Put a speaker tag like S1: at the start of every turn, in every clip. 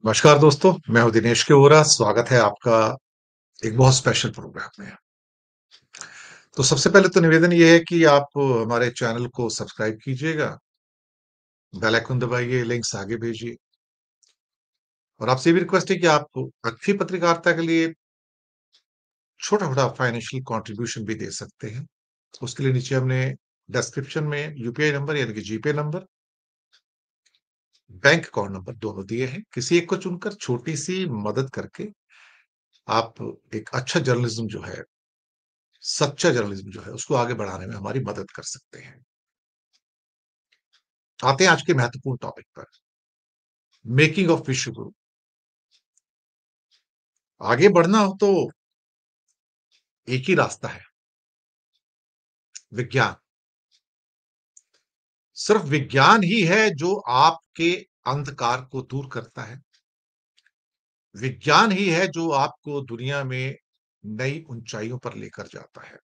S1: नमस्कार दोस्तों, मैं हूँ दिनेश के वोरा। स्वागत है आपका एक बहुत स्पेशल प्रोग्राम में। तो सबसे पहले तो निवेदन ये है कि आप हमारे चैनल को सब्सक्राइब कीजिएगा, बेल आइकन दबाइए, लिंक्स आगे भेजिए और आपसे ये भी रिक्वेस्ट है कि आप अच्छी पत्रकारिता के लिए छोटा-छोटा फाइनेंशियल कंट्रीब्यूशन भी दे सकते हैं। उसके लिए नीचे हमने डिस्क्रिप्शन में यूपीआई नंबर यानी कि जीपे नंबर, बैंक अकाउंट नंबर दोनों दिए हैं। किसी एक को चुनकर छोटी-सी मदद करके आप एक अच्छा जर्नलिज्म जो है, सच्चा जर्नलिज्म जो है, उसको आगे बढ़ाने में हमारी मदद कर सकते हैं। आते हैं आज के महत्वपूर्ण टॉपिक पर, मेकिंग ऑफ विश्व गुरु। आगे बढ़ना हो तो एक ही रास्ता है, विज्ञान। सिर्फ विज्ञान ही है जो आपके अंधकार को दूर करता है। विज्ञान ही है जो आपको दुनिया में नई ऊंचाइयों पर लेकर जाता है।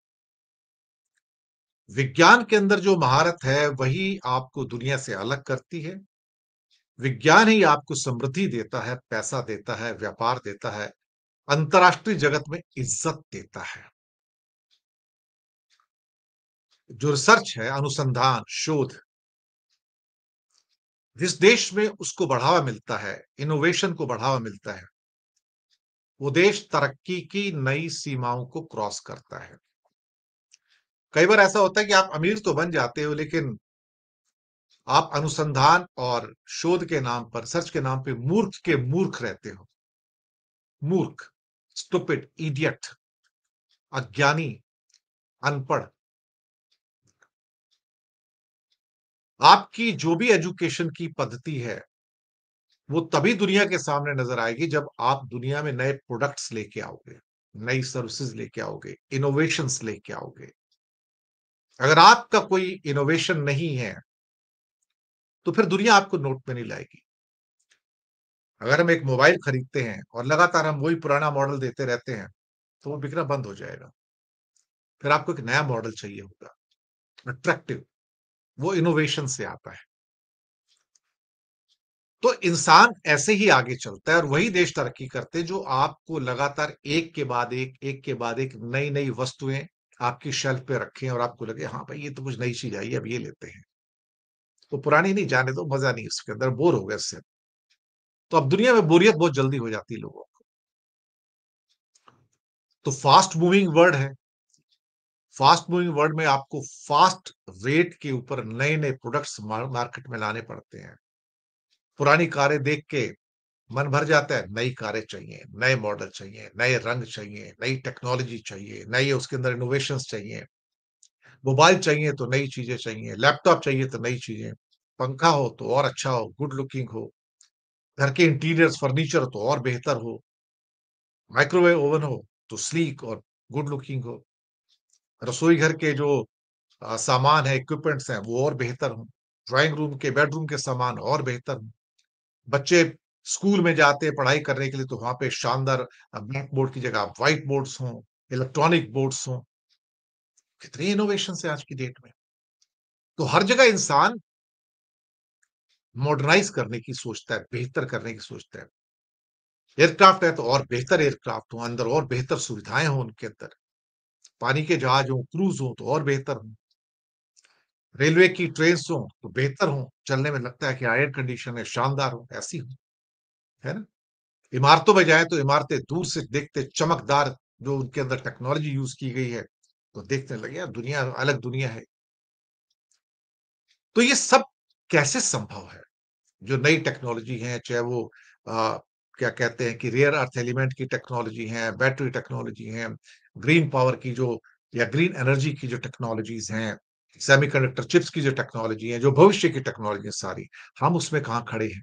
S1: विज्ञान के अंदर जो महारत है वही आपको दुनिया से अलग करती है। विज्ञान ही आपको समृद्धि देता है, पैसा देता है, व्यापार देता है, अंतरराष्ट्रीय जगत में इज्जत देता है। जो रिसर्च है, अनुसंधान, शोध, जिस देश में उसको बढ़ावा मिलता है, इनोवेशन को बढ़ावा मिलता है, वो देश तरक्की की नई सीमाओं को क्रॉस करता है। कई बार ऐसा होता है कि आप अमीर तो बन जाते हो, लेकिन आप अनुसंधान और शोध के नाम पर, रिसर्च के नाम पे मूर्ख के मूर्ख रहते हो। मूर्ख, स्टूपिड, इडियट, अज्ञानी, अनपढ़। आपकी जो भी एजुकेशन की पद्धति है, वो तभी दुनिया के सामने नजर आएगी जब आप दुनिया में नए प्रोडक्ट्स लेके आओगे, नई सर्विसेज लेके आओगे, इनोवेशंस लेके आओगे। अगर आपका कोई इनोवेशन नहीं है, तो फिर दुनिया आपको नोट में नहीं लाएगी। अगर हम एक मोबाइल खरीदते हैं और लगातार हम वही पुराना मॉडल देते रहते हैं, तो वो बिकना बंद हो जाएगा। फिर आपको एक नया मॉडल चाहिए होगा, अट्रैक्टिव। वो इनोवेशन से आता है। तो इंसान ऐसे ही आगे चलता है और वही देश तरक्की करते हैं जो आपको लगातार एक के बाद एक नई नई वस्तुएं आपकी शेल्फ पे रखें और आपको लगे हाँ भाई ये तो कुछ नई चीज आई है, अब ये लेते हैं। तो पुरानी नहीं, जाने दो, मजा नहीं उसके अंदर, बोर हो गए इससे। तो अब दुनिया में बोरियत बहुत जल्दी हो जाती है लोगों को। तो फास्ट मूविंग वर्ल्ड है। फास्ट मूविंग वर्ल्ड में आपको फास्ट रेट के ऊपर नए नए प्रोडक्ट्स मार्केट में लाने पड़ते हैं। पुरानी कारें देख के मन भर जाता है, नई कारें चाहिए, नए मॉडल चाहिए, नए रंग चाहिए, नई टेक्नोलॉजी चाहिए, नई उसके अंदर इनोवेशंस चाहिए। मोबाइल चाहिए तो नई चीजें चाहिए, लैपटॉप चाहिए तो नई चीजें, पंखा हो तो और अच्छा हो, गुड लुकिंग हो, घर के इंटीरियर्स फर्नीचर तो और बेहतर हो, माइक्रोवेव ओवन हो तो स्लीक और गुड लुकिंग हो, रसोई घर के जो सामान है, इक्विपमेंट्स हैं वो और बेहतर हो, ड्राइंग रूम के, बेडरूम के सामान और बेहतर हो। बच्चे स्कूल में जाते हैं पढ़ाई करने के लिए, तो वहां पे शानदार ब्लैक बोर्ड की जगह व्हाइट बोर्ड्स हों, इलेक्ट्रॉनिक बोर्ड्स हों। कितने इनोवेशन है आज की डेट में। तो हर जगह इंसान मॉडर्नाइज करने की सोचता है, बेहतर करने की सोचता है। एयरक्राफ्ट है तो और बेहतर एयरक्राफ्ट हो, अंदर और बेहतर सुविधाएं हो उनके अंदर। पानी के जहाज हो, क्रूज हो तो और बेहतर हो। रेलवे की ट्रेन हो तो बेहतर हो, चलने में लगता है कि एयर कंडीशन है, शानदार हो, ऐसी हो, है ना। इमारतों में जाए तो इमारतें दूर से देखते चमकदार, जो उनके अंदर टेक्नोलॉजी यूज की गई है, तो देखने लगे यार दुनिया अलग दुनिया है। तो ये सब कैसे संभव है? जो नई टेक्नोलॉजी है, चाहे वो क्या कहते हैं कि रेयर अर्थ एलिमेंट की टेक्नोलॉजी है, बैटरी टेक्नोलॉजी है, ग्रीन पावर की जो या ग्रीन एनर्जी की जो टेक्नोलॉजीज हैं, सेमीकंडक्टर चिप्स की जो टेक्नोलॉजी है, जो भविष्य की टेक्नोलॉजी है सारी, हम उसमें कहाँ खड़े हैं?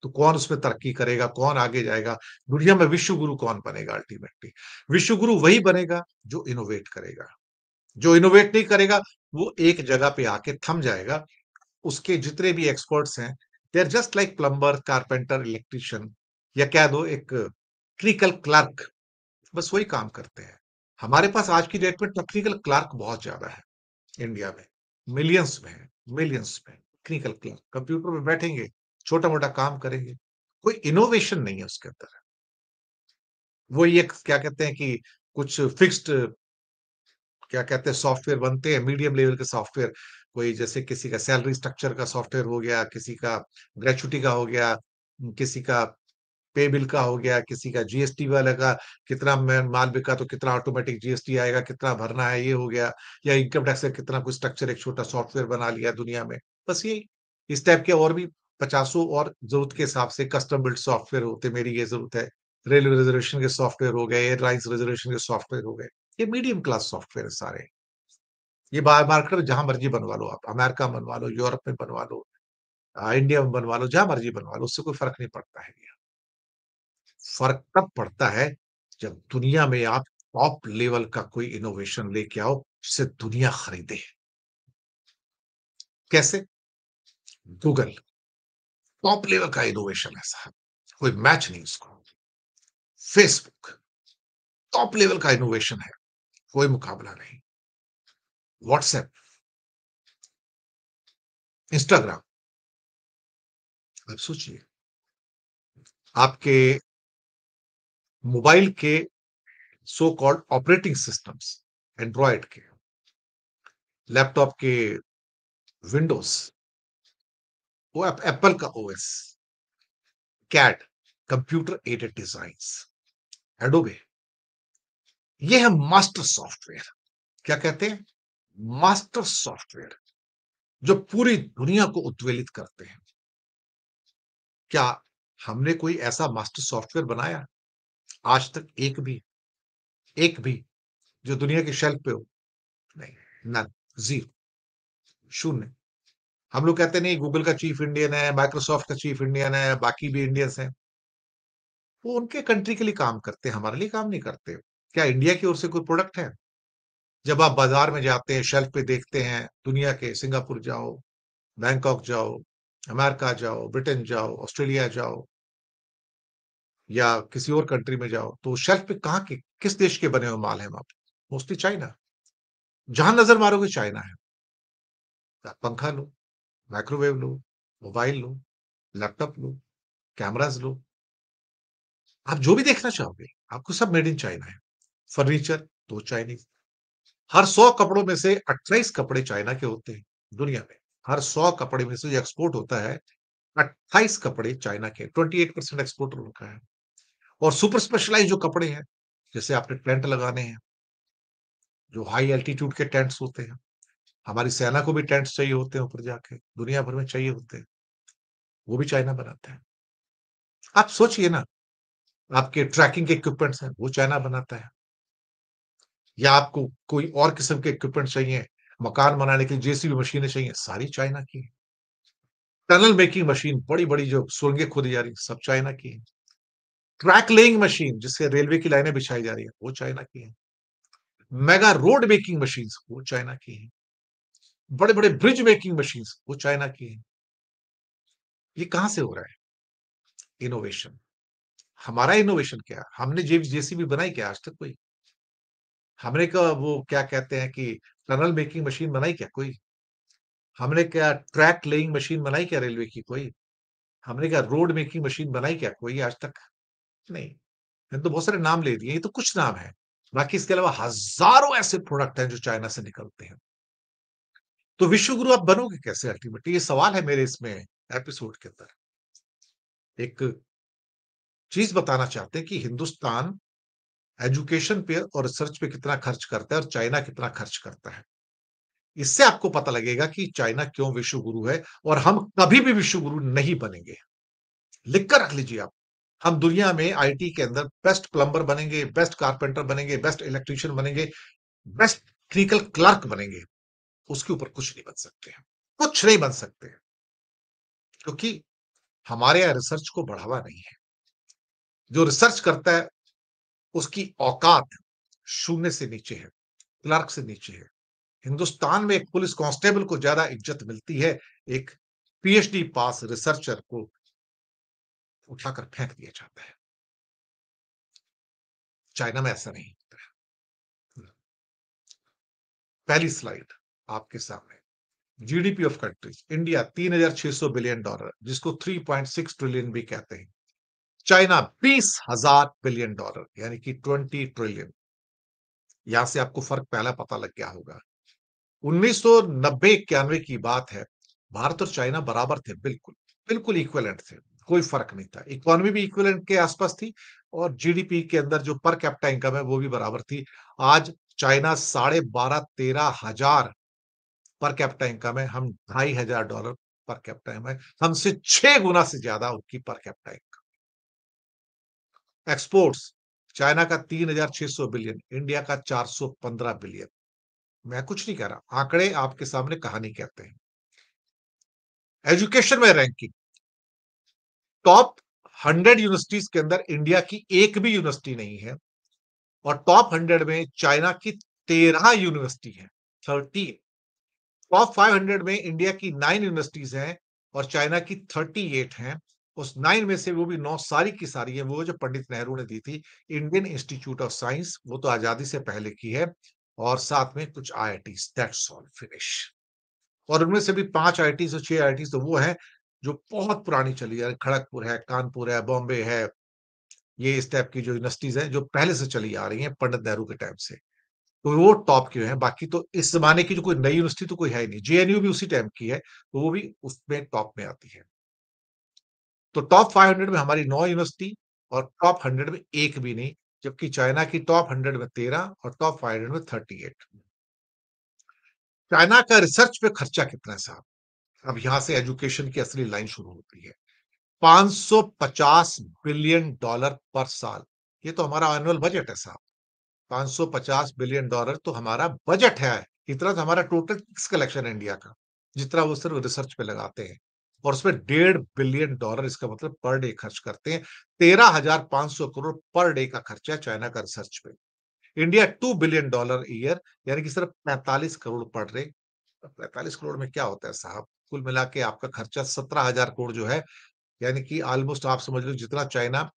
S1: तो कौन उसमें तरक्की करेगा, कौन आगे जाएगा? दुनिया में विश्व गुरु कौन बनेगा अल्टीमेटली? विश्व गुरु वही बनेगा जो इनोवेट करेगा। जो इनोवेट नहीं करेगा, वो एक जगह पे आके थम जाएगा। उसके जितने भी एक्सपर्ट्स हैं, they are just like plumber, carpenter, electrician, या कह दो एक टेक्निकल क्लर्क, बस वही काम करते हैं। हमारे पास आज की डेट में टेक्निकल क्लर्क बहुत ज्यादा है इंडिया में, मिलियंस में है, मिलियंस में टेक्निकल क्लर्क कंप्यूटर पे बैठेंगे, छोटा मोटा काम करेंगे, कोई इनोवेशन नहीं है उसके अंदर। वो ये क्या कहते हैं कि कुछ फिक्स्ड क्या कहते हैं सॉफ्टवेयर बनते हैं, मीडियम लेवल के सॉफ्टवेयर, कोई जैसे किसी का सैलरी स्ट्रक्चर का सॉफ्टवेयर हो गया, किसी का ग्रेच्युटी का हो गया, किसी का पे बिल का हो गया, किसी का जीएसटी वाले का कितना माल बिका तो कितना ऑटोमेटिक जीएसटी आएगा, कितना भरना है, ये हो गया, या इनकम टैक्स का कितना कुछ स्ट्रक्चर एक छोटा सॉफ्टवेयर बना लिया दुनिया में। बस यही, इस टाइप के और भी पचासों और जरूरत के हिसाब से कस्टम बिल्ट सॉफ्टवेयर होते, मेरी ये जरूरत है, रेलवे रिजर्वेशन के सॉफ्टवेयर हो गए, एयरलाइंस रिजर्वेशन के सॉफ्टवेयर हो गए, ये मीडियम क्लास सॉफ्टवेयर है सारे। ये बाहर मार्केट में जहां मर्जी बनवा लो आप, अमेरिका में बनवा लो, यूरोप में बनवा लो, इंडिया में बनवा लो, जहां मर्जी बनवा लो, उससे कोई फर्क नहीं पड़ता है। फर्क तब पड़ता है जब दुनिया में आप टॉप लेवल का कोई इनोवेशन लेके आओ जिसे दुनिया खरीदे। कैसे? गूगल टॉप लेवल का इनोवेशन है साहब, कोई मैच नहीं उसको। फेसबुक टॉप लेवल का इनोवेशन है, कोई मुकाबला नहीं। व्हाट्सएप, इंस्टाग्राम, आप सोचिए, आपके मोबाइल के so called operating systems, Android के, लैपटॉप के विंडोज, वो एप्पल का OS, CAD, computer aided designs, Adobe, ये है मास्टर सॉफ्टवेयर। क्या कहते हैं? मास्टर सॉफ्टवेयर, जो पूरी दुनिया को उद्वेलित करते हैं। क्या हमने कोई ऐसा मास्टर सॉफ्टवेयर बनाया आज तक? एक भी जो दुनिया की शेल्फ पे हो? नहीं, नन, जीरो, शून्य। हम लोग कहते नहीं गूगल का चीफ इंडियन है, माइक्रोसॉफ्ट का चीफ इंडियन है, बाकी भी इंडियंस हैं। वो उनके कंट्री के लिए काम करते हैं, हमारे लिए काम नहीं करते। क्या इंडिया की ओर से कोई प्रोडक्ट है? जब आप बाजार में जाते हैं, शेल्फ पे देखते हैं, दुनिया के सिंगापुर जाओ, बैंकॉक जाओ, अमेरिका जाओ, ब्रिटेन जाओ, ऑस्ट्रेलिया जाओ, या किसी और कंट्री में जाओ, तो शेल्फ पे कहाँ के किस देश के बने हुए माल है वहां पे? Mostly China. जहां नजर मारोगे चाइना है। आप पंखा लो, माइक्रोवेव लो, मोबाइल लो, लैपटॉप लो, कैमराज लो, आप जो भी देखना चाहोगे, आपको सब मेड इन चाइना है। फर्नीचर तो चाइनीज। हर 100 कपड़ों में से 28 कपड़े चाइना के होते हैं दुनिया में। हर 100 कपड़े में से जो एक्सपोर्ट होता है, 28 कपड़े चाइना के, 28% एक्सपोर्ट उनका है। और सुपर स्पेशलाइज जो कपड़े हैं, जैसे आपने टेंट लगाने हैं, जो हाई एल्टीट्यूड के टेंट्स होते हैं, हमारी सेना को भी टेंट्स चाहिए होते हैं ऊपर जाके, दुनिया भर में चाहिए होते हैं, वो भी चाइना बनाता है। आप सोचिए ना, आपके ट्रैकिंग के इक्विपमेंट्स हैं, वो चाइना बनाता है। या आपको कोई और किस्म के इक्विपमेंट चाहिए, मकान बनाने के लिए जेसीबी मशीनें चाहिए, सारी चाइना की है। टनल मेकिंग मशीन, बड़ी-बड़ी जो सुरंगें खोदी जा रही हैं, सब चाइना की है। ट्रैक लेइंग मशीन, जिससे रेलवे की लाइनें बिछाई जा रही है, वो चाइना की है। मेगा रोड मेकिंग मशीन्स, वो चाइना की हैं। बड़े-बड़े ब्रिज मेकिंग मशीन्स, वो चाइना की हैं। ये कहाँ से हो रहा है? इनोवेशन। हमारा इनोवेशन क्या है? हमने जेसीबी बनाई क्या आज तक कोई? हमने क्या वो क्या कहते हैं कि टनल मेकिंग मशीन बनाई क्या कोई? हमने क्या ट्रैक लेइंग मशीन बनाई क्या रेलवे की कोई? हमने क्या रोड मेकिंग मशीन बनाई क्या कोई आज तक? नहीं। मैंने तो बहुत सारे नाम ले दिए, ये तो कुछ नाम है। बाकी इसके अलावा हज़ारों ऐसे प्रोडक्ट हैं जो चाइना से निकलते हैं। तो विश्व गुरु आप बनोगे कैसे अल्टीमेटली? ये सवाल है मेरे इसमें एपिसोड के अंदर। एक चीज़ बताना चाहते हैं कि हिंदुस्तान एजुकेशन पे और रिसर्च पे कितना खर्च करता है और चाइना कितना खर्च करता है। इससे आपको पता लगेगा कि चाइना क्यों विश्व गुरु है और हम कभी भी विश्व गुरु नहीं बनेंगे। लिख कर रख लीजिए आप। हम दुनिया में आईटी के अंदर बेस्ट प्लम्बर बनेंगे, बेस्ट कारपेंटर बनेंगे, बेस्ट इलेक्ट्रीशियन बनेंगे, बेस्ट टेक्निकल क्लर्क बनेंगे। उसके ऊपर कुछ नहीं बन सकते हैं। कुछ नहीं बन सकते हैं, क्योंकि हमारे यहाँ रिसर्च को बढ़ावा नहीं है। जो रिसर्च करता है उसकी औकात शून्य से नीचे है, क्लर्क से नीचे है। हिंदुस्तान में एक पुलिस कांस्टेबल को ज्यादा इज्जत मिलती है एक पीएचडी पास रिसर्चर को उठाकर फेंक दिया जाता है। चाइना में ऐसा नहीं होता है। पहली स्लाइड आपके सामने, GDP of countries. India $3,600 billion, जिसको 3.6 ट्रिलियन भी कहते हैं। चाइना 20,000 बिलियन डॉलर यानी कि 20 ट्रिलियन। यहां से आपको फर्क पहला पता लग गया होगा। 1990-91 की बात है। भारत और चाइना बराबर थे, बिल्कुल, बिल्कुल इक्विवेलेंट थे। कोई फ़र्क नहीं था। इकोनॉमी भी इक्विवेलेंट के आसपास थी और जीडीपी के अंदर जो पर कैपिटा इनकम है, वो भी बराबर थी। आज चाइना साढ़े 12-13 हज़ार पर कैपिटा इनकम है, हम $2,500 पर कैपिटा इनकम है। हमसे 6 गुना से ज़्यादा उनकी per capita income. Exports, China का 3,600 बिलियन, इंडिया का 415 बिलियन। मैं कुछ नहीं कह रहा, आंकड़े आपके सामने कहानी कहते हैं। एजुकेशन में रैंकिंग, टॉप 100 यूनिवर्सिटीज के अंदर इंडिया की एक भी यूनिवर्सिटी नहीं है और टॉप 100 में चाइना की 13 यूनिवर्सिटी है, 13। टॉप 500 में इंडिया की 9 यूनिवर्सिटीज हैं और चाइना की 38 हैं। उस 9 में से वो भी 9 सारी की सारी है वो जो पंडित नेहरू ने दी थी। इंडियन इंस्टीट्यूट ऑफ साइंस, वो तो आजादी से पहले की है, और साथ में कुछ आईआईटी, दैट्स ऑल, फिनिश। और उनमें से भी 5 आईआईटी और 6 आईआईटी तो वो हैं जो बहुत पुरानी चली है। खड़गपुर है, कानपुर है, बॉम्बे है। ये इस टाइप की जो यूनिवर्सिटीज हैं जो पहले से चली आ रही हैं पंडित नेहरू के टाइम से, तो वो टॉप के हैं। बाकी तो इस जमाने की जो कोई नई यूनिवर्सिटी तो कोई है ही नहीं। जेएनयू भी उसी टाइम की है, तो वो भी उसमें टॉप में आती है। तो टॉप 500 में हमारी 9 यूनिवर्सिटी और टॉप 100 में एक भी नहीं, जबकि चाइना की टॉप 100 में 13 और टॉप 500 में 38। चाइना का रिसर्च पे खर्चा कितना है साहब? अब यहां से एजुकेशन की असली लाइन शुरू होती है। 550 बिलियन डॉलर पर साल। ये तो हमारा एनुअल बजट है साहब। 550 बिलियन डॉलर तो हमारा बजट है। इतना तो हमारा टोटल टैक्स कलेक्शन है इंडिया का, जितना वो सिर्फ रिसर्च पे लगाते हैं। और उसमें 1.5 बिलियन डॉलर, इसका मतलब पर डे खर्च करते हैं। 13,500 करोड़ पर डे का खर्चा है चाइना का रिसर्च पे। इंडिया 2 बिलियन डॉलर ईयर, यानी कि सिर्फ 45 करोड़ पर डे। 45 करोड़ में क्या होता है साहब? कुल मिला के आपका खर्चा 17,000 करोड़ जो है, यानी कि ऑलमोस्ट आप समझ लो जितना चाइना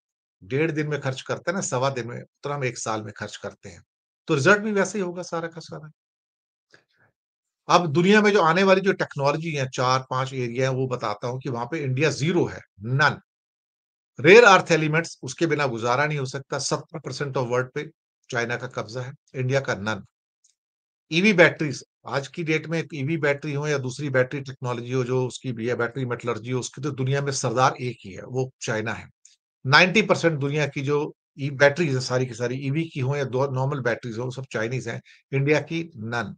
S1: 1.5 दिन में खर्च करता है ना, सवा दिन में, उतना हम 1 साल में खर्च करते हैं। तो रिजल्ट भी वैसे ही होगा सारा का सारा। अब दुनिया में जो आने वाली जो टेक्नोलॉजी है, 4-5 एरिया है, वो बताता हूँ कि वहां पे इंडिया ज़ीरो है, नन। रेयर अर्थ एलिमेंट्स, उसके बिना गुजारा नहीं हो सकता। 70% ऑफ वर्ल्ड पे चाइना का कब्जा है, इंडिया का नन। ईवी बैटरीज, आज की डेट में ईवी बैटरी हो या दूसरी बैटरी टेक्नोलॉजी हो, जो उसकी भी है, बैटरी मेटलर्जी हो, उसकी तो दुनिया में सरदार एक ही है, वो चाइना है। 90% दुनिया की जो ई बैटरीज है, सारी की सारी ईवी की हो या नॉर्मल बैटरीज हो, सब चाइनीज हैं। इंडिया की none.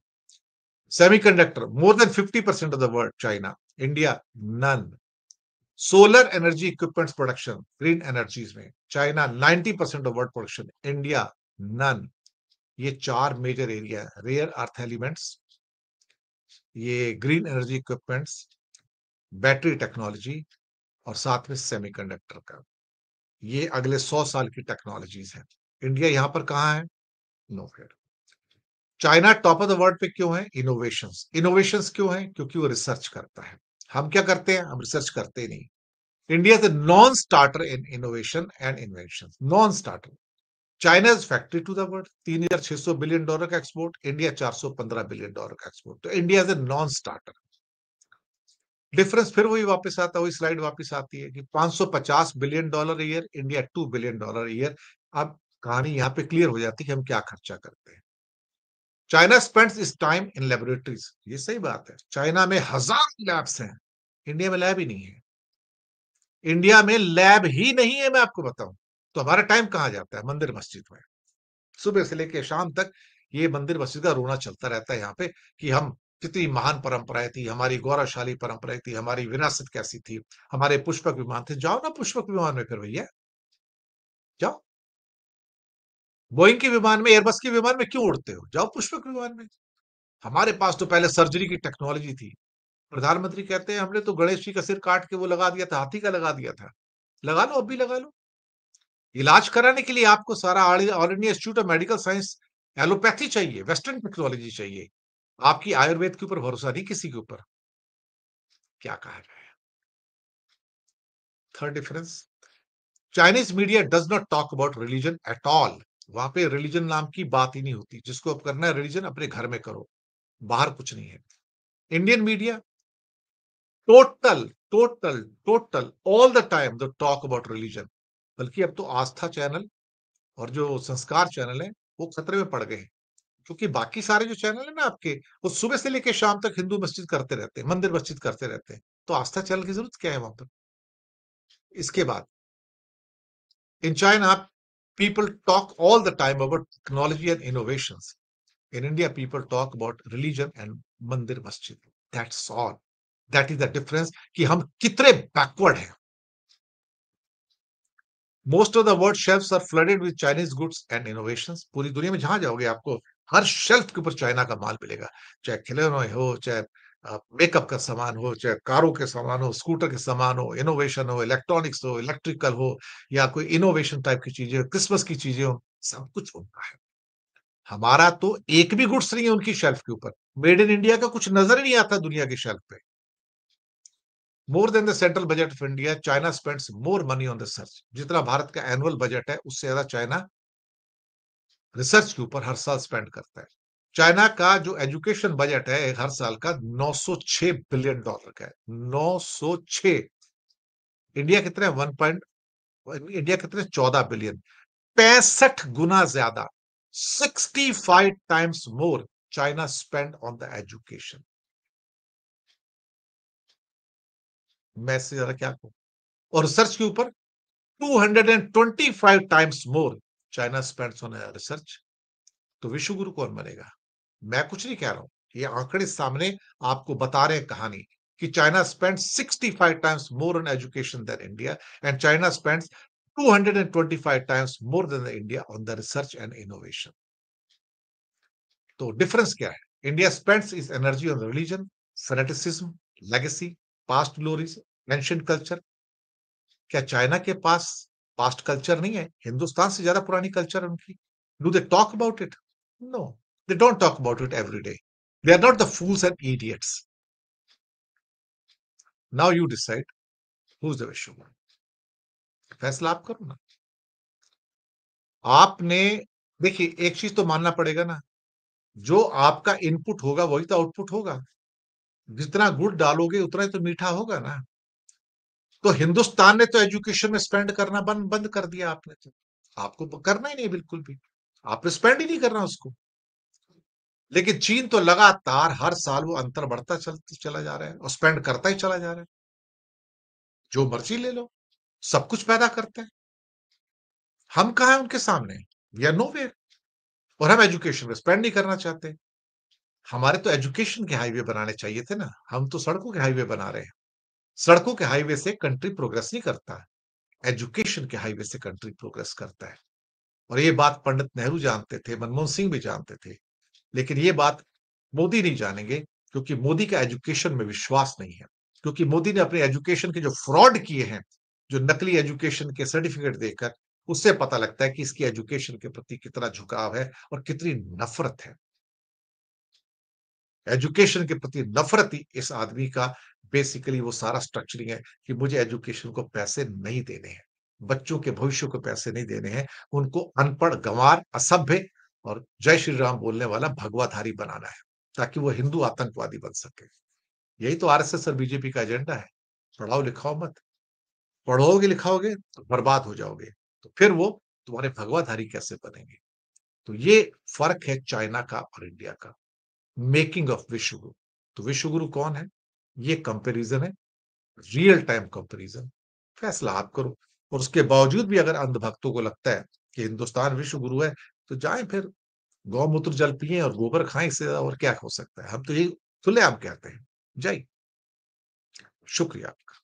S1: Semiconductor, more than 50% of the world China, India none. Solar energy equipments production, green energies में China 90% of world production, India none. ये 4 मेजर एरिया है, रेयर अर्थ एलिमेंट्स, ये green energy equipments, battery technology, और साथ में semiconductor का। ये अगले 100 साल की टेक्नोलॉजीज हैं। इंडिया यहां पर कहां है? No fair. China top of the world पे क्यों है? इनोवेशंस। इनोवेशंस क्यों है? क्योंकि वो रिसर्च करता है। हम क्या करते हैं? हम रिसर्च करते ही नहीं। India is non starter in innovation and invention, non starter. China is factory to the world, 3,600 billion dollar का एक्सपोर्ट, इंडिया 415 बिलियन डॉलर का एक्सपोर्ट। तो India is a non starter. Difference फिर वही वापस आता है, वही स्लाइड वापस आती है कि 550 billion dollar year, India 2 billion dollar year. अब कहानी यहां पे क्लियर हो जाती है कि हम क्या खर्चा करते हैं। चाइना स्पेंड्स इस टाइम इन लेबोरेटरीज, ये सही बात है। चाइना में हजारों लैब्स हैं, इंडिया में लैब ही नहीं है। इंडिया में लैब ही नहीं है, मैं आपको बताऊं। तो हमारा टाइम कहां जाता है? मंदिर मस्जिद में, सुबह से लेकर शाम तक। ये मंदिर मस्जिद का रोना चलता रहता है यहाँ पे कि हम कितनी महान परंपराएं थी, हमारी गौरवशाली परंपराएं थी, हमारी विरासत कैसी थी, हमारे पुष्पक विमान थे। जाओ ना पुष्पक विमान में फिर भैया, जाओ। बोइंग के विमान में, एयरबस के विमान में क्यों उड़ते हो? जाओ पुष्पक विमान में। हमारे पास तो पहले सर्जरी की टेक्नोलॉजी थी। प्रधानमंत्री कहते हैं हमने तो गणेश जी का सिर काट के वो लगा दिया था, हाथी का लगा दिया था। लगा लो, अब भी लगा लो। इलाज कराने के लिए आपको सारा all India institute of medical science, allopathy चाहिए, वेस्टर्न टेक्नोलॉजी चाहिए। आपकी आयुर्वेद के ऊपर भरोसा नहीं किसी के ऊपर। क्या कहा जाए? Third difference, Chinese media does not talk about religion at all. वहां पे रिलीजन नाम की बात ही नहीं होती। जिसको अब करना है रिलीजन, अपने घर में करो, बाहर कुछ नहीं है। Indian media total total total all the time the talk about religion. बल्कि अब तो आस्था चैनल और जो संस्कार चैनल है, वो खतरे में पड़ गए हैं। क्योंकि बाकी सारे जो चैनल है ना आपके, वो सुबह से लेके शाम तक हिंदू मस्जिद करते रहते हैं, मंदिर मस्जिद करते रहते हैं। तो आस्था चैनल की ज़रूरत क्या है वहाँ पर? इसके बाद in China, people talk all the time about technology and innovations. In India, people talk about religion and mandir masjid. That's all. That is the difference कि हम कितने backward हैं. Most of the world shelves are flooded with Chinese goods and innovations. पूरी दुनिया में जहां जाओगे आपको हर शेल्फ के ऊपर चाइना का माल मिलेगा, चाहे खिलौने हो, चाहे मेकअप का सामान हो, चाहे कारों के सामान हो, स्कूटर के सामान हो, इनोवेशन हो, इलेक्ट्रॉनिक्स हो, इलेक्ट्रिकल हो, या कोई इनोवेशन टाइप की चीजें हो, क्रिसमस की चीजें हो, सब कुछ उनका है। हमारा तो एक भी गुड्स नहीं है उनकी शेल्फ के ऊपर। मेड इन इंडिया का कुछ नजर ही नहीं आता दुनिया की शेल्फ पे। More than the central budget of India, China spends more money on research. जितना भारत का एनुअल बजट है, उससे ज्यादा चाइना रिसर्च के ऊपर हर साल स्पेंड करता है। चाइना का जो एजुकेशन बजट है हर साल का 906 बिलियन डॉलर का है। 906। इंडिया कितने 1 पॉइंट, इंडिया कितने 14 बिलियन। 65 गुना ज्यादा, 65 times more China spend on the education. मैं इससे ज्यादा क्या कहूं। और रिसर्च के ऊपर 225 times more China spends on research. तो विश्व गुरु कौन बनेगा? मैं कुछ नहीं कह रहा हूं, ये आंकड़े सामने आपको बता रहे हैं कहानी कि China spends 65 times more on education than India, and China spends 225 times more than India on the research and innovation. तो डिफरेंस क्या है? India spends its energy on religion, fanaticism, legacy, past glories, ancient culture. क्या China के पास past culture नहीं है? हिंदुस्तान से ज्यादा पुरानी कल्चर है उनकी। Do they talk about it? No, they don't talk about it every day. They are not the fools and idiots. Now you decide who is the विश्व गुरु। फैसला आप करो ना। आपने, देखिए एक चीज तो मानना पड़ेगा ना, जो आपका इनपुट होगा वही तो आउटपुट होगा। जितना गुड़ डालोगे उतना ही तो मीठा होगा ना। तो हिंदुस्तान ने तो एजुकेशन में स्पेंड करना बंद बंद कर दिया आपने तो। आपको करना ही नहीं बिल्कुल भी। आपने स्पेंड ही नहीं करना उसको। लेकिन चीन तो लगातार हर साल वो अंतर बढ़ता चला जा रहा है और स्पेंड करता ही चला जा रहा है। जो मर्जी ले लो, सब कुछ पैदा करते हैं। हम कहा है उनके सामने? We are nowhere. और हम एजुकेशन में स्पेंड नहीं करना चाहते। हमारे तो एजुकेशन के हाईवे बनाने चाहिए थे ना, हम तो सड़कों के हाईवे बना रहे हैं। सड़कों के हाईवे से कंट्री प्रोग्रेस नहीं करता, एजुकेशन के हाईवे से कंट्री प्रोग्रेस करता है। और ये बात पंडित नेहरू जानते थे, मनमोहन सिंह भी जानते थे। लेकिन ये बात मोदी नहीं जानेंगे, क्योंकि मोदी का एजुकेशन में विश्वास नहीं है। क्योंकि मोदी ने अपने एजुकेशन के जो फ्रॉड किए हैं, जो नकली एजुकेशन के सर्टिफिकेट देकर, उससे पता लगता है कि इसकी एजुकेशन के प्रति कितना झुकाव है और कितनी नफरत है। एजुकेशन के प्रति नफरत ही इस आदमी का बेसिकली वो सारा स्ट्रक्चरिंग है कि मुझे एजुकेशन को पैसे नहीं देने हैं, बच्चों के भविष्य को पैसे नहीं देने हैं, उनको अनपढ़, गंवार, असभ्य और जय श्री राम बोलने वाला भगवाधारी बनाना है, ताकि वो हिंदू आतंकवादी बन सके। यही तो आरएसएस और बीजेपी का एजेंडा है। पढ़ाओ लिखाओ मत। पढ़ोगे लिखाओगे तो बर्बाद हो जाओगे। तो फिर वो तुम्हारे भगवाधारी कैसे बनेंगे? तो ये फर्क है चाइना का और इंडिया का। मेकिंग ऑफ विश्वगुरु। तो विश्वगुरु कौन है? ये कंपैरिजन है, रियल टाइम कंपैरिजन। फैसला आप करो। और उसके बावजूद भी अगर अंधभक्तों को लगता है कि हिंदुस्तान विश्वगुरु है, तो जाएं फिर गौमूत्र जल पिए और गोबर खाएं, इससे और क्या हो सकता है। हम तो यही खुलेआम कहते हैं। जय। शुक्रिया आपका।